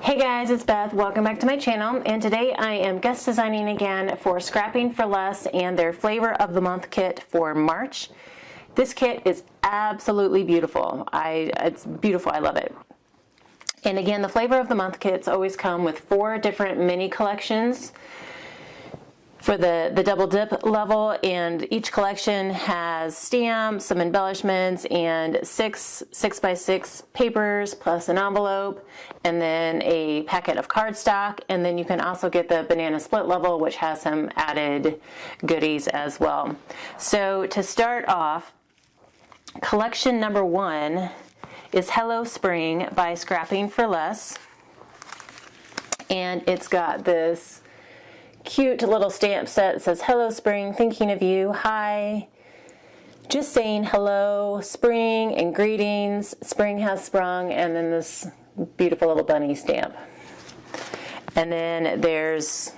Hey guys, it's Beth. Welcome back to my channel, and today I am guest designing again for Scrapping for Less and their Flavor of the Month kit for March. This kit is absolutely beautiful. It's beautiful. I love it. And again, the Flavor of the Month kits always come with 4 different mini collections for the double dip level, and each collection has stamps, some embellishments, and 6x6 papers plus an envelope, and then a packet of cardstock. And then you can also get the banana split level, which has some added goodies as well. So to start off, collection number 1 is Hello Spring by Scrapping for Less, and it's got this cute little stamp set. It says, "Hello Spring, thinking of you. Hi. Just saying hello, spring, and greetings. Spring has sprung," and then this beautiful little bunny stamp. And then there's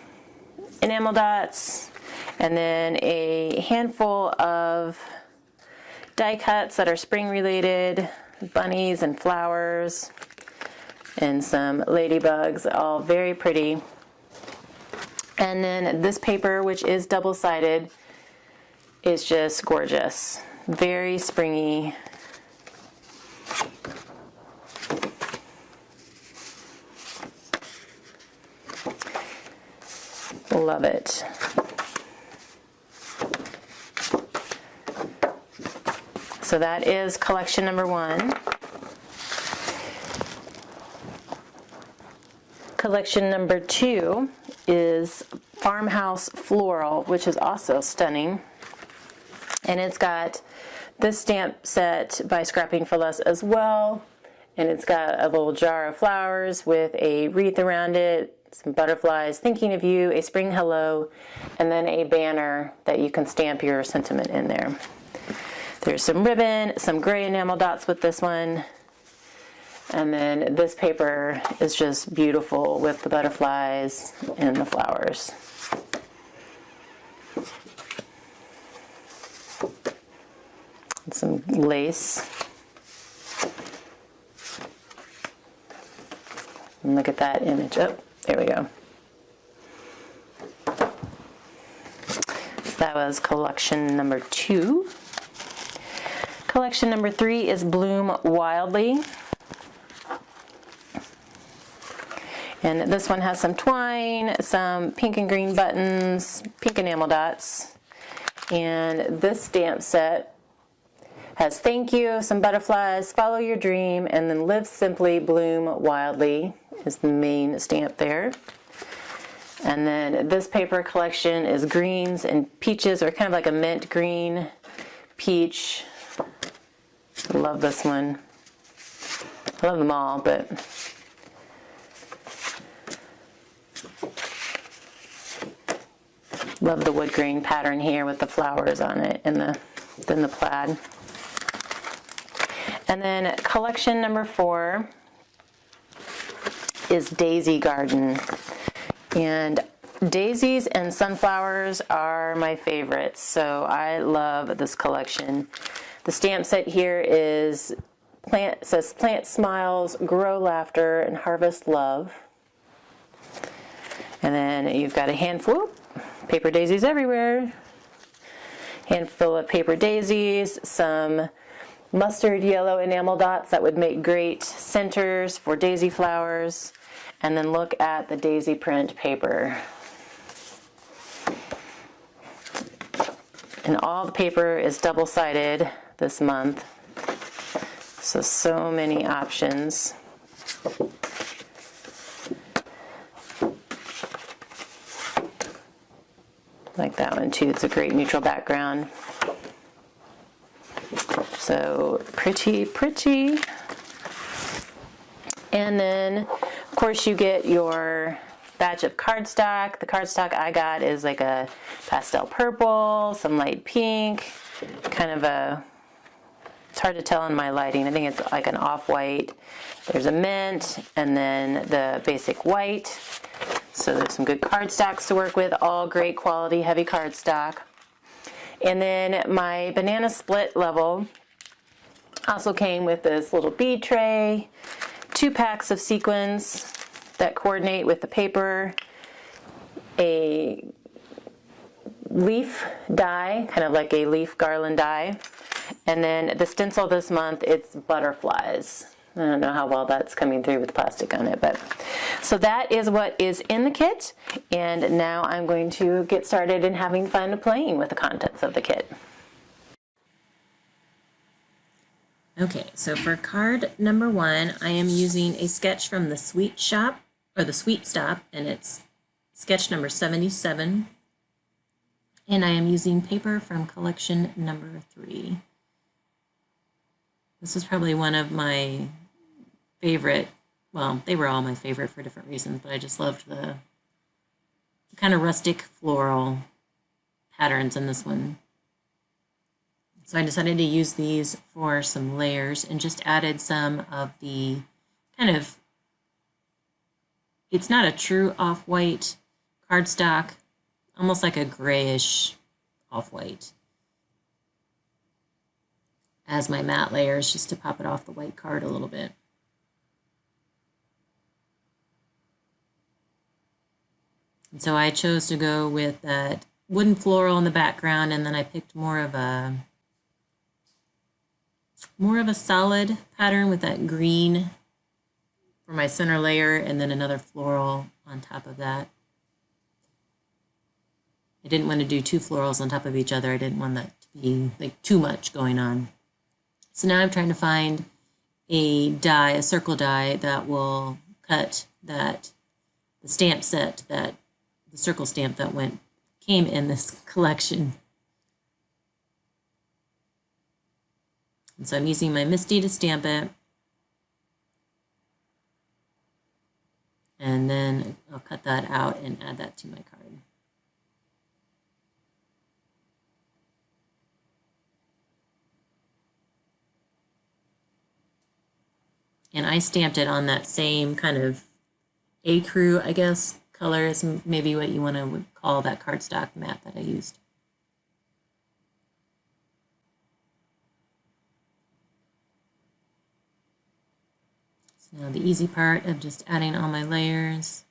enamel dots, and then a handful of die cuts that are spring related, bunnies and flowers, and some ladybugs, all very pretty. And then this paper, which is double-sided, is just gorgeous. Very springy. Love it. So that is collection number 1. Collection number 2 is Farmhouse Floral, which is also stunning. And it's got this stamp set by Scrapping for Less as well. And it's got a little jar of flowers with a wreath around it, some butterflies, thinking of you, a spring hello, and then a banner that you can stamp your sentiment in there. There's some ribbon, some gray enamel dots with this one. And then this paper is just beautiful with the butterflies and the flowers. And some lace. And look at that image. Oh, there we go. So that was collection number 2. Collection number 3 is Bloom Wildly. And this one has some twine, some pink and green buttons, pink enamel dots. And this stamp set has thank you, some butterflies, follow your dream, and then live simply, bloom wildly is the main stamp there. And then this paper collection is greens and peaches, or kind of like a mint green, peach. Love this one. I love them all, but love the wood grain pattern here with the flowers on it and then the plaid. And then collection number 4 is Daisy Garden. And daisies and sunflowers are my favorites, so I love this collection. The stamp set here says plant smiles, grow laughter, and harvest love. And then you've got a handful, paper daisies everywhere, handful of paper daisies, some mustard yellow enamel dots that would make great centers for daisy flowers, and then look at the daisy print paper. And all the paper is double-sided this month, so many options. Like that one too. It's a great neutral background. So pretty. And then, of course, you get your batch of cardstock. The cardstock I got is like a pastel purple, some light pink, kind of a, it's hard to tell in my lighting. I think it's like an off-white. There's a mint, and then the basic white. So there's some good cardstocks to work with, all great quality, heavy cardstock. And then my banana split level also came with this little bead tray, 2 packs of sequins, that coordinate with the paper, a leaf die, kind of like a leaf garland die, and then the stencil this month, it's butterflies. I don't know how well that's coming through with plastic on it, but so that is what is in the kit, and now I'm going to get started in having fun playing with the contents of the kit. Okay, so for card number 1, I am using a sketch from the Sweet Shop, or the Sweet Stop, and it's sketch number 77, and I am using paper from collection number 3. This is probably one of my favorite, well, they were all my favorite for different reasons, but I just loved the kind of rustic floral patterns in this one. So I decided to use these for some layers and just added some of the kind of, it's not a true off-white cardstock, almost like a grayish off-white, as my matte layers, just to pop it off the white card a little bit. And so I chose to go with that wooden floral in the background, and then I picked more of a solid pattern with that green for my center layer, and then another floral on top of that. I didn't want to do 2 florals on top of each other. I didn't want that to be like too much going on. So now I'm trying to find a die, a circle die that will cut that, the stamp set, that the circle stamp that came in this collection. And so I'm using my Misty to stamp it. And then I'll cut that out and add that to my card. And I stamped it on that same kind of ecru, I guess, color is maybe what you want to call that cardstock mat that I used. So now the easy part of just adding all my layers.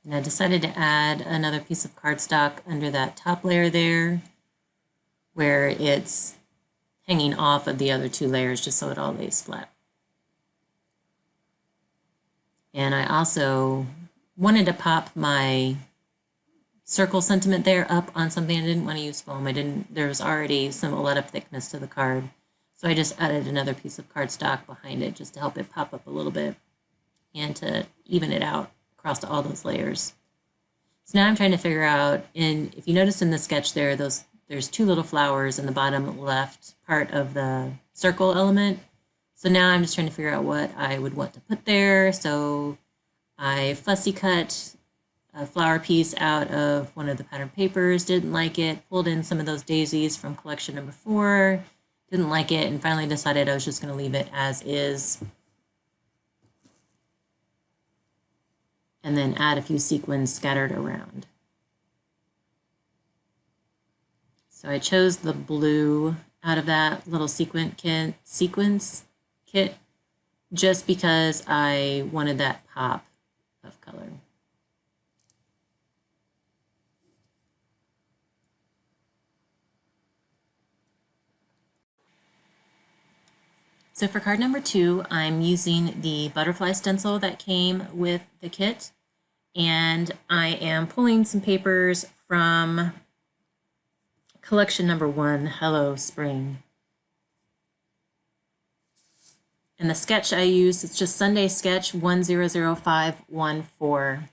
And I decided to add another piece of cardstock under that top layer there, where it's hanging off of the other 2 layers, just so it all lays flat. And I also wanted to pop my circle sentiment there up on something. I didn't want to use foam. There was already some let up thickness to the card. So I just added another piece of cardstock behind it just to help it pop up a little bit and to even it out across all those layers. So now I'm trying to figure out, and if you notice in the sketch there's 2 little flowers in the bottom left part of the circle element. So now I'm just trying to figure out what I would want to put there. So I fussy cut a flower piece out of one of the pattern papers, didn't like it, pulled in some of those daisies from collection number 4, didn't like it, and finally decided I was just going to leave it as is. And then add a few sequins scattered around. So I chose the blue out of that little sequins kit just because I wanted that pop of color. So for card number 2, I'm using the butterfly stencil that came with the kit, and I am pulling some papers from collection number 1, Hello Spring. And the sketch I used, it's just Sunday Sketch 100514.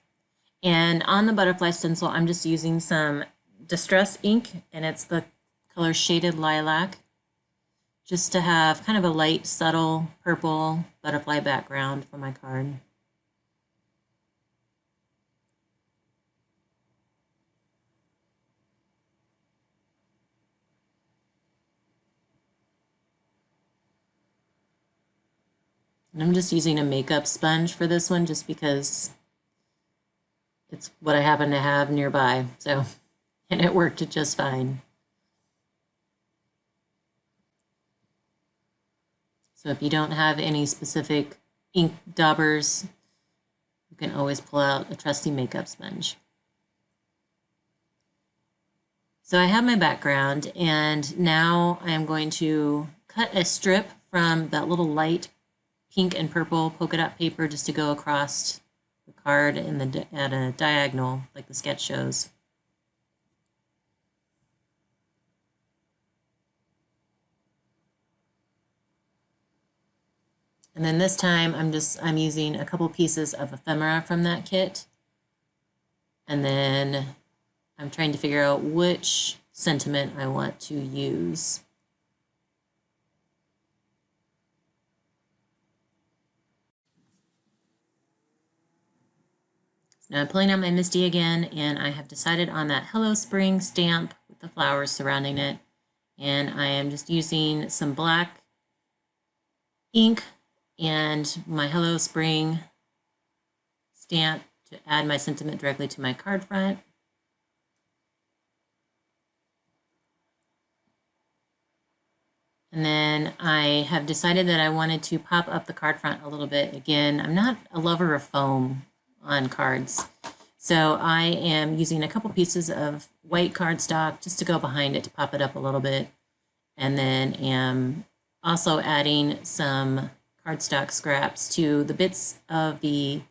And on the butterfly stencil, I'm just using some Distress ink, and it's the color Shaded Lilac, just to have kind of a light, subtle purple butterfly background for my card. And I'm just using a makeup sponge for this one just because it's what I happen to have nearby. So, and it worked just fine. So if you don't have any specific ink daubers, you can always pull out a trusty makeup sponge. So I have my background, and now I am going to cut a strip from that little light pink and purple polka dot paper just to go across the card at a diagonal like the sketch shows. And then this time I'm using a couple pieces of ephemera from that kit. And then I'm trying to figure out which sentiment I want to use. Now I'm pulling out my Misty again, and I have decided on that Hello Spring stamp with the flowers surrounding it. And I am just using some black ink and my Hello Spring stamp to add my sentiment directly to my card front. And then I have decided that I wanted to pop up the card front a little bit. Again, I'm not a lover of foam on cards, so I am using a couple pieces of white cardstock just to go behind it to pop it up a little bit, and then am also adding some cardstock scraps to the bits of the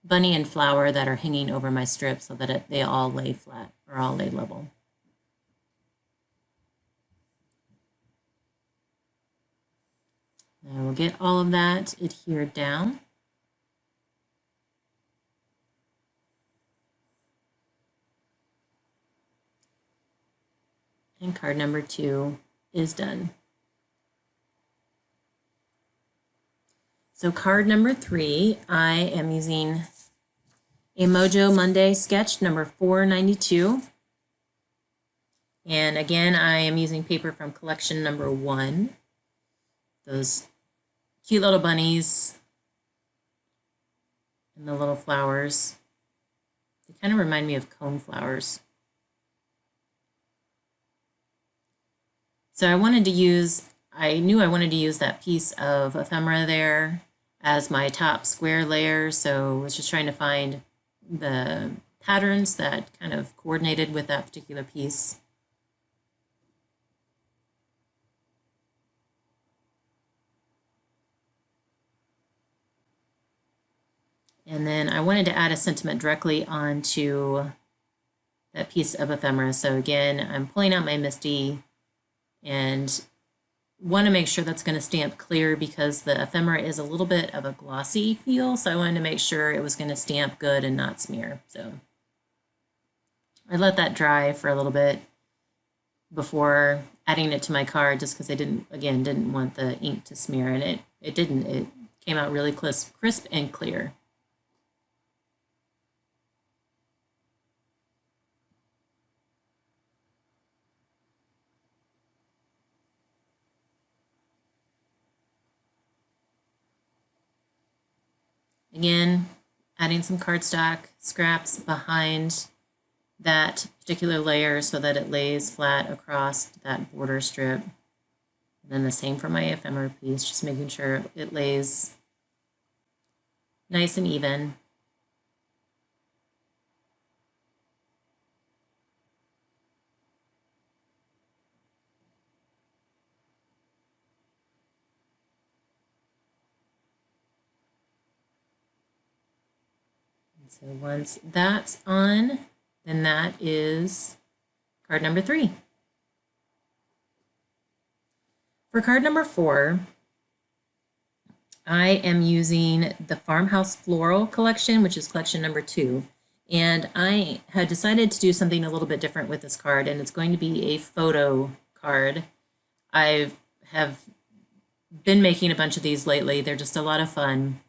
bunny and flower that are hanging over my strip so that they all lay flat or all lay level. I will get all of that adhered down. And card number 2 is done. So card number 3, I am using a Mojo Monday sketch number 492. And again, I am using paper from collection number 1. Those cute little bunnies and the little flowers. They kind of remind me of cone flowers. So I knew I wanted to use that piece of ephemera there as my top square layer, so I was just trying to find the patterns that kind of coordinated with that particular piece. And then I wanted to add a sentiment directly onto that piece of ephemera. So again, I'm pulling out my Misty and want to make sure that's going to stamp clear because the ephemera is a little bit of a glossy feel. So I wanted to make sure it was going to stamp good and not smear. So I let that dry for a little bit before adding it to my card just because I didn't want the ink to smear, and it didn't. It came out really crisp and clear. Again, adding some cardstock scraps behind that particular layer so that it lays flat across that border strip. And then the same for my ephemera piece, just making sure it lays nice and even. So once that's on, then that is card number 3. For card number 4, I am using the Farmhouse Floral collection, which is collection number 2. And I had decided to do something a little bit different with this card, and it's going to be a photo card. I have been making a bunch of these lately. They're just a lot of fun.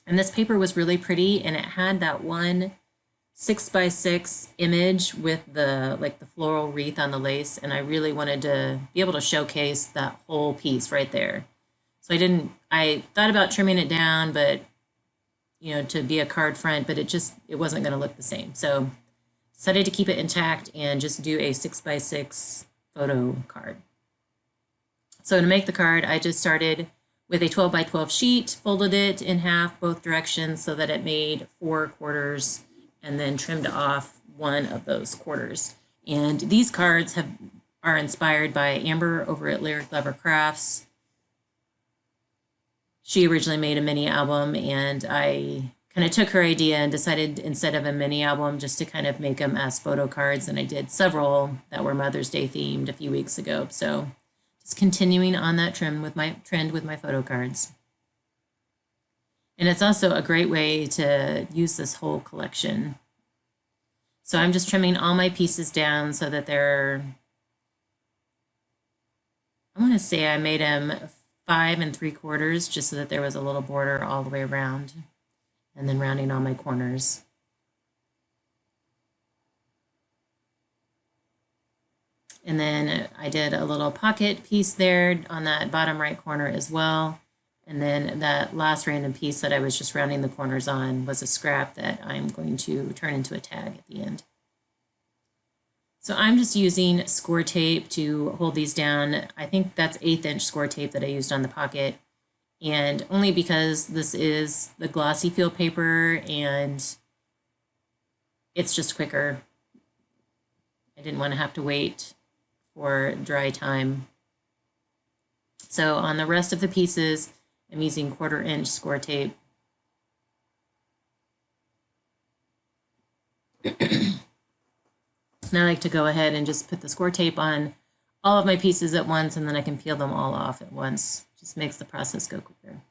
And this paper was really pretty, and it had that one 6x6 image with the floral wreath on the lace, and I really wanted to be able to showcase that whole piece right there. So I thought about trimming it down, but you know, to be a card front, but it wasn't going to look the same. So decided to keep it intact and just do a 6x6 photo card. So to make the card, I just started with a 12x12 sheet, folded it in half both directions so that it made 4 quarters, and then trimmed off one of those quarters. And these cards are inspired by Amber over at Lyric Lover Crafts. She originally made a mini album, and I kind of took her idea and decided instead of a mini album just to kind of make them as photo cards, and I did several that were Mother's Day themed a few weeks ago. So just continuing on that trend with my photo cards. And it's also a great way to use this whole collection. So I'm just trimming all my pieces down so that they're, I want to say I made them 5 3/4 just so that there was a little border all the way around, and then rounding all my corners. And then I did a little pocket piece there on that bottom right corner as well. And then that last random piece that I was just rounding the corners on was a scrap that I'm going to turn into a tag at the end. So I'm just using score tape to hold these down. I think that's 1/8 inch score tape that I used on the pocket. And only because this is the glossy feel paper and it's just quicker. I didn't want to have to wait for dry time. So on the rest of the pieces, I'm using 1/4 inch score tape. And I like to go ahead and just put the score tape on all of my pieces at once, and then I can peel them all off at once. Just makes the process go quicker.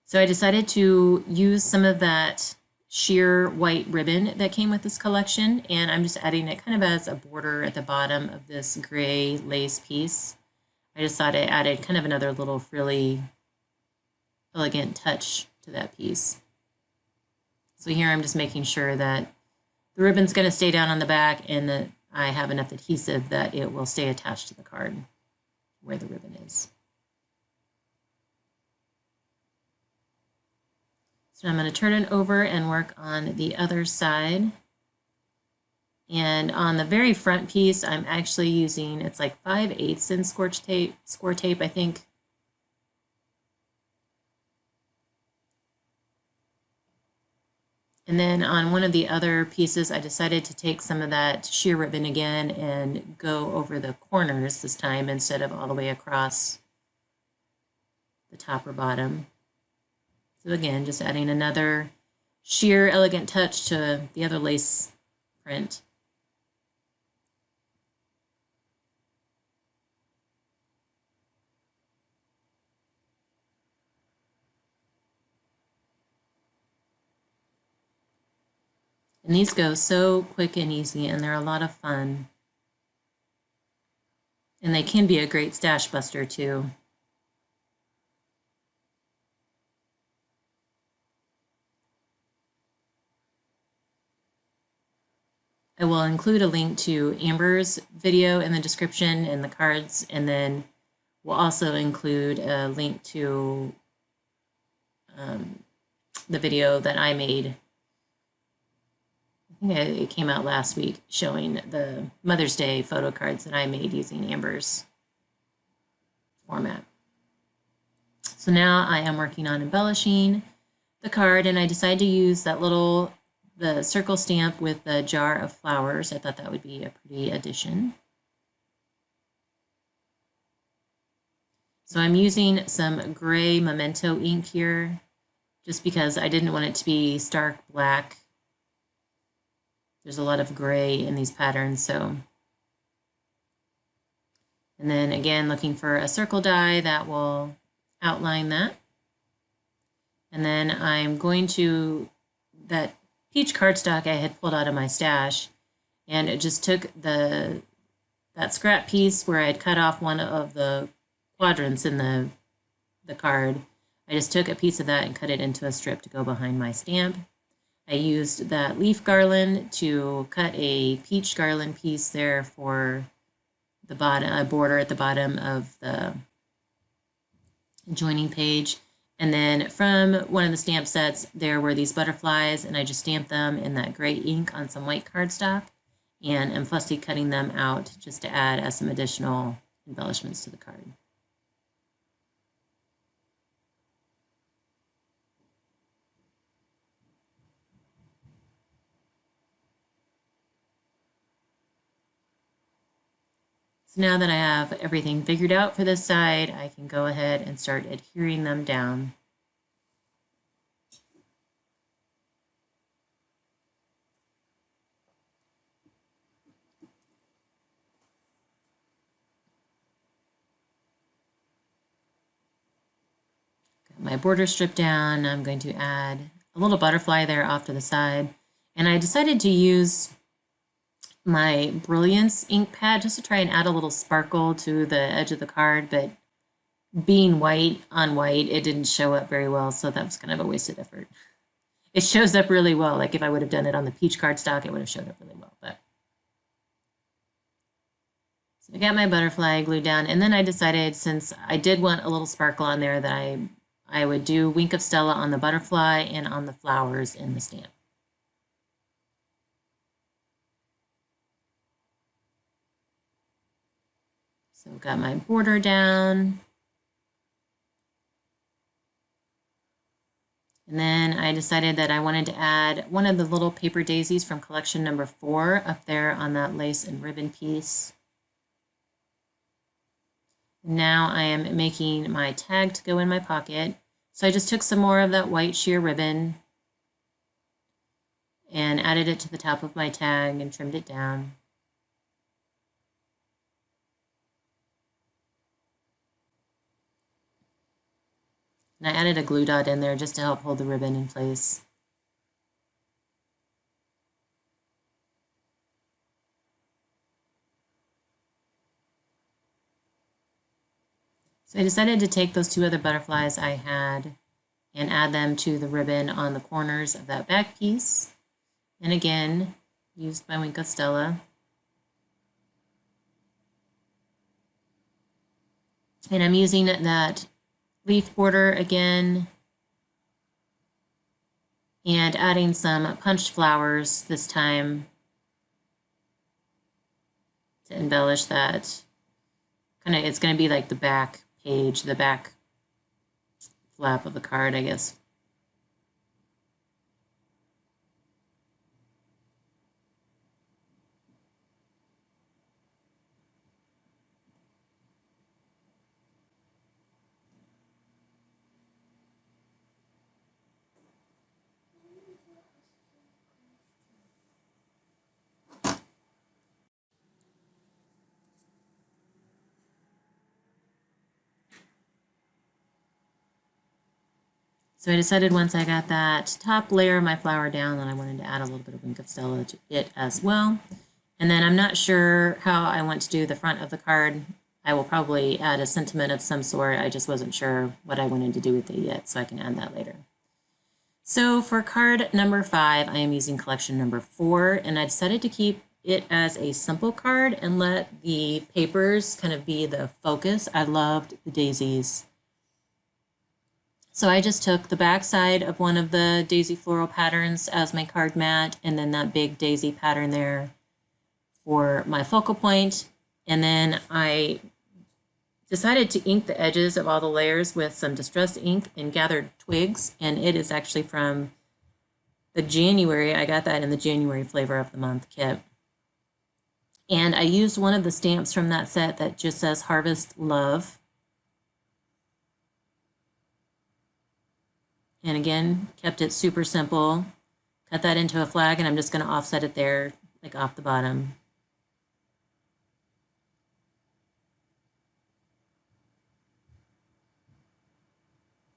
So I decided to use some of that sheer white ribbon that came with this collection, and I'm just adding it kind of as a border at the bottom of this gray lace piece. I just thought I added kind of another little frilly, elegant touch to that piece. So here I'm just making sure that the ribbon's going to stay down on the back and that I have enough adhesive that it will stay attached to the card where the ribbon is. So I'm going to turn it over and work on the other side. And on the very front piece, I'm actually using, it's like 5/8 inch score tape, I think. And then on one of the other pieces, I decided to take some of that sheer ribbon again and go over the corners this time instead of all the way across the top or bottom. So again, just adding another sheer elegant touch to the other lace print. And these go so quick and easy, and they're a lot of fun. And they can be a great stash buster too. I will include a link to Amber's video in the description and the cards, and then we'll also include a link to the video that I made. I think it came out last week, showing the Mother's Day photo cards that I made using Amber's format. So now I am working on embellishing the card, and I decided to use the circle stamp with the jar of flowers. I thought that would be a pretty addition. So I'm using some gray Memento ink here, just because I didn't want it to be stark black. There's a lot of gray in these patterns, so. And then again, looking for a circle die that will outline that. And then I'm going to, that peach cardstock I had pulled out of my stash, and it just took that scrap piece where I had cut off one of the quadrants in the card. I just took a piece of that and cut it into a strip to go behind my stamp. I used that leaf garland to cut a peach garland piece there for the bottom, a border at the bottom of the joining page. And then from one of the stamp sets, there were these butterflies, and I just stamped them in that gray ink on some white cardstock, and I'm fussy cutting them out just to add as some additional embellishments to the card. So now that I have everything figured out for this side, I can go ahead and start adhering them down. Got my border strip down. I'm going to add a little butterfly there off to the side. And I decided to use my Brilliance ink pad just to try and add a little sparkle to the edge of the card, but being white on white, it didn't show up very well, so that was kind of a wasted effort. It shows up really well, like if I would have done it on the peach cardstock, it would have showed up really well. But so I got my butterfly glued down, and then I decided, since I did want a little sparkle on there, that I would do Wink of Stella on the butterfly and on the flowers in the stamp. So got my border down. And then I decided that I wanted to add one of the little paper daisies from collection number 4 up there on that lace and ribbon piece. Now I am making my tag to go in my pocket. So I just took some more of that white sheer ribbon and added it to the top of my tag and trimmed it down. And I added a glue dot in there just to help hold the ribbon in place. So I decided to take those 2 other butterflies I had and add them to the ribbon on the corners of that back piece. And again, used my Wink of Stella. And I'm using that leaf border again and adding some punched flowers this time to embellish that. It's going to be like the back page, the back flap of the card, I guess. So I decided once I got that top layer of my flower down that I wanted to add a little bit of Wink of Stella to it as well. And then I'm not sure how I want to do the front of the card. I will probably add a sentiment of some sort. I just wasn't sure what I wanted to do with it yet, so I can add that later. So for card number 5, I am using collection number 4, and I decided to keep it as a simple card and let the papers kind of be the focus. I loved the daisies. So I just took the back side of one of the daisy floral patterns as my card mat, and then that big daisy pattern there for my focal point. And then I decided to ink the edges of all the layers with some distressed ink and gathered twigs. And it is actually from the January. I got that in the January flavor of the month kit. And I used one of the stamps from that set that just says Harvest Love. And again, kept it super simple. Cut that into a flag, and I'm just going to offset it there, like off the bottom.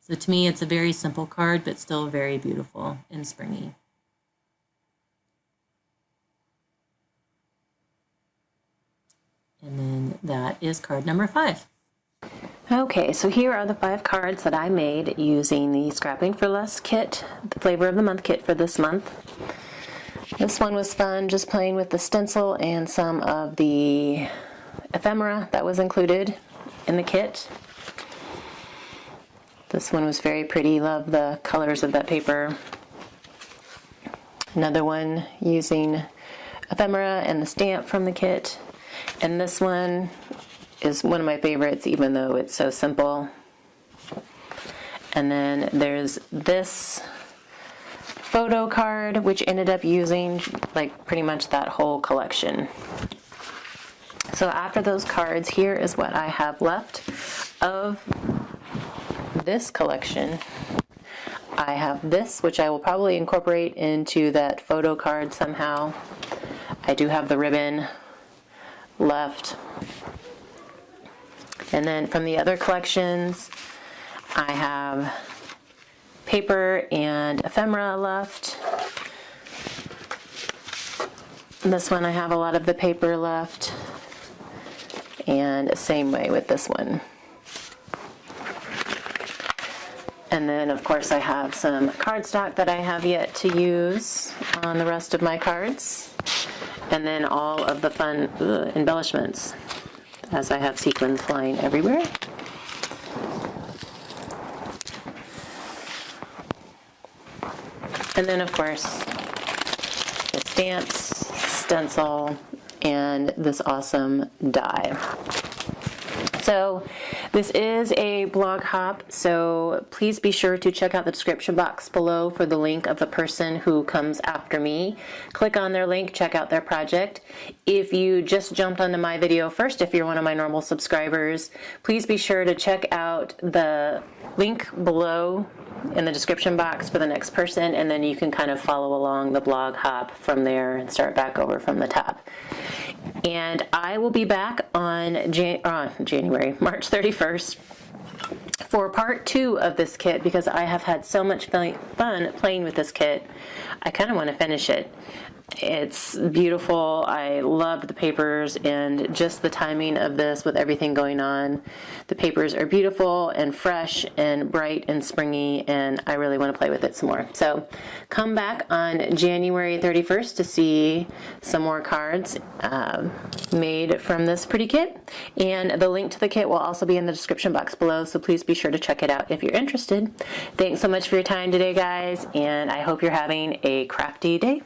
So to me, it's a very simple card, but still very beautiful and springy. And then that is card number 5. Okay, so here are the 5 cards that I made using the Scrapping for Less kit, the Flavor of the Month kit for this month. This one was fun, just playing with the stencil and some of the ephemera that was included in the kit. This one was very pretty. Love the colors of that paper. Another one using ephemera and the stamp from the kit. And this one is one of my favorites, even though it's so simple. And then there's this photo card, which ended up using like pretty much that whole collection. So after those cards, here is what I have left of this collection. I have this, which I will probably incorporate into that photo card somehow. I do have the ribbon left. And then from the other collections, I have paper and ephemera left. This one I have a lot of the paper left. And same way with this one. And then, of course, I have some cardstock that I have yet to use on the rest of my cards. And then all of the fun embellishments, as I have sequins flying everywhere. And then, of course, the stamps, stencil, and this awesome die. So this is a blog hop, so please be sure to check out the description box below for the link of the person who comes after me. Click on their link, check out their project. If you just jumped onto my video first, if you're one of my normal subscribers, please be sure to check out the link below in the description box for the next person, and then you can kind of follow along the blog hop from there and start back over from the top. And I will be back on March 31st for part 2 of this kit, because I have had so much fun playing with this kit. I kind of want to finish it. It's beautiful. I love the papers and just the timing of this with everything going on. The papers are beautiful and fresh and bright and springy, and I really want to play with it some more. So come back on January 31st to see some more cards made from this pretty kit. And the link to the kit will also be in the description box below, so please be sure to check it out if you're interested. Thanks so much for your time today, guys, and I hope you're having a crafty day.